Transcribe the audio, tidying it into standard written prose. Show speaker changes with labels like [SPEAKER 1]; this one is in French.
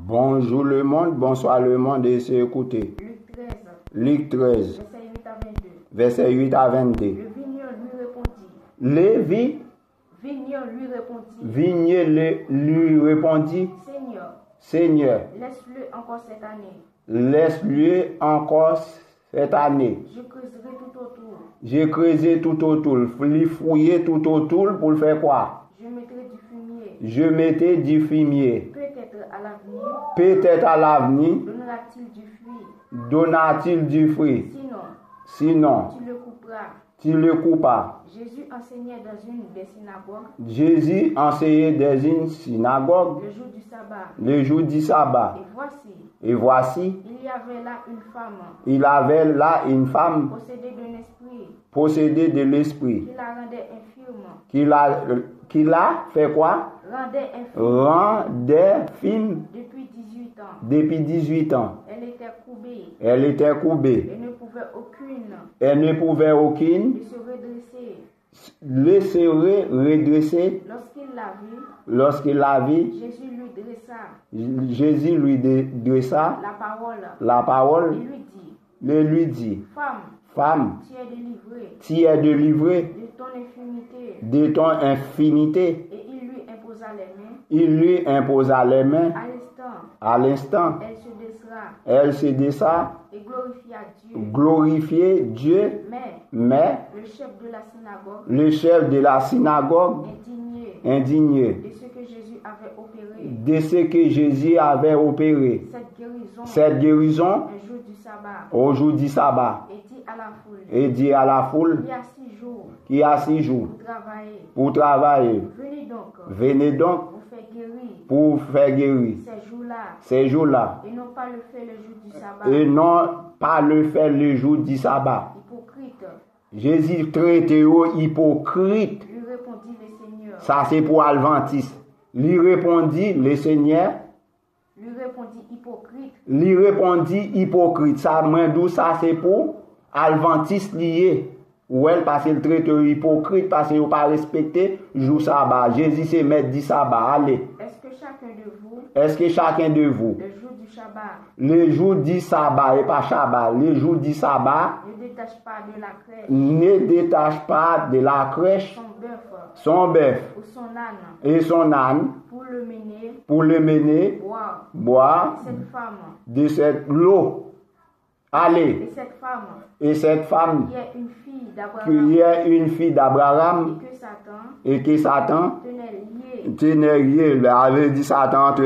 [SPEAKER 1] Bonjour le monde, bonsoir le monde et c'est écouté.
[SPEAKER 2] Luc 13,
[SPEAKER 1] Luc 13,
[SPEAKER 2] verset 8 à 22.
[SPEAKER 1] verset 8 à 22.
[SPEAKER 2] Le vigneron lui répondit.
[SPEAKER 1] Lévi,
[SPEAKER 2] Vigneron lui répondit.
[SPEAKER 1] vignier lui répondit,
[SPEAKER 2] Seigneur,
[SPEAKER 1] Seigneur,
[SPEAKER 2] laisse-le encore cette année.
[SPEAKER 1] laisse-lui encore cette année.
[SPEAKER 2] Je creuserai tout autour.
[SPEAKER 1] J'ai creusé tout autour, lui fouillé tout autour pour le faire quoi?
[SPEAKER 2] Je mettrai du fumier.
[SPEAKER 1] Je mettais du fumier.
[SPEAKER 2] Peut-être à l'avenir,
[SPEAKER 1] Peut-être à l'avenir,
[SPEAKER 2] donnera-t-il du fruit.
[SPEAKER 1] donna-t-il du fruit.
[SPEAKER 2] Sinon,
[SPEAKER 1] Sinon,
[SPEAKER 2] tu le couperas.
[SPEAKER 1] tu le coupas.
[SPEAKER 2] Jésus enseignait dans une des synagogues
[SPEAKER 1] Jésus enseignait dans une synagogue
[SPEAKER 2] le jour du sabbat.
[SPEAKER 1] le jour du sabbat.
[SPEAKER 2] Et voici,
[SPEAKER 1] Et voici,
[SPEAKER 2] il y avait là une femme
[SPEAKER 1] il avait là une femme
[SPEAKER 2] possédée d'un esprit
[SPEAKER 1] possédée de l'esprit
[SPEAKER 2] qui la rendait infirme.
[SPEAKER 1] qui l'a fait quoi?
[SPEAKER 2] Rendait infirme
[SPEAKER 1] Rendait film
[SPEAKER 2] depuis 18 ans.
[SPEAKER 1] depuis 18 ans.
[SPEAKER 2] Elle était courbée
[SPEAKER 1] Elle était courbée.
[SPEAKER 2] et ne pouvait aucune
[SPEAKER 1] Elle ne pouvait aucune
[SPEAKER 2] de se redresser.
[SPEAKER 1] laisser redresser.
[SPEAKER 2] Lorsqu'il la vit,
[SPEAKER 1] Lorsqu'il la vit,
[SPEAKER 2] Jésus lui dressa
[SPEAKER 1] Jésus lui dressa
[SPEAKER 2] la parole
[SPEAKER 1] la parole
[SPEAKER 2] et lui dit,
[SPEAKER 1] et lui dit,
[SPEAKER 2] Femme,
[SPEAKER 1] Femme,
[SPEAKER 2] tu es délivrée
[SPEAKER 1] tu es délivrée
[SPEAKER 2] de ton infirmité.
[SPEAKER 1] de ton infimité.
[SPEAKER 2] Et il lui imposa les mains.
[SPEAKER 1] Il lui imposa les mains.
[SPEAKER 2] À l'instant,
[SPEAKER 1] À l'instant,
[SPEAKER 2] elle se
[SPEAKER 1] elle
[SPEAKER 2] dressa
[SPEAKER 1] se dressa,
[SPEAKER 2] et glorifia Dieu.
[SPEAKER 1] glorifiait Dieu, mais
[SPEAKER 2] Le chef de la synagogue,
[SPEAKER 1] le chef de la synagogue, indigné
[SPEAKER 2] de ce que Jésus avait opéré,
[SPEAKER 1] de ce que Jésus avait opéré, cette guérison
[SPEAKER 2] un jour du sabbat,
[SPEAKER 1] au jour du sabbat,
[SPEAKER 2] et dit à la foule,
[SPEAKER 1] et dit à la foule
[SPEAKER 2] il y a 6 jours
[SPEAKER 1] qui a 6 jours
[SPEAKER 2] pour travailler.
[SPEAKER 1] pour travailler,
[SPEAKER 2] Venez donc
[SPEAKER 1] venez donc
[SPEAKER 2] pour faire guérir
[SPEAKER 1] pour faire guérir
[SPEAKER 2] ces jours-là,
[SPEAKER 1] ces jours-là
[SPEAKER 2] et non pas le faire le jour du sabbat.
[SPEAKER 1] et non pas le faire le jour du sabbat.
[SPEAKER 2] Hypocrite,
[SPEAKER 1] Jésus traité aux hypocrites.
[SPEAKER 2] lui répondit le Seigneur.
[SPEAKER 1] Ça c'est pour Adventiste. Lui répondit le Seigneur.
[SPEAKER 2] Lui répondit hypocrite.
[SPEAKER 1] Lui répondit hypocrite. Ça moi d'où ça c'est pour Adventiste lié. Ou elle parce qu'il traite hypocrite parce qu'il n'a pas respecté jour sabbat. Jésus c'est maître du sabbat. Allez. Est-ce que chacun de vous, le jour du sabbat et pas Shabbat, le jour du sabbat, ne détache pas de la crèche son bœuf et son âne pour le mener boire de cette eau. Allez. Et cette femme qui est une fille d'Abraham et que Satan tenait lié, avait dit Satan entre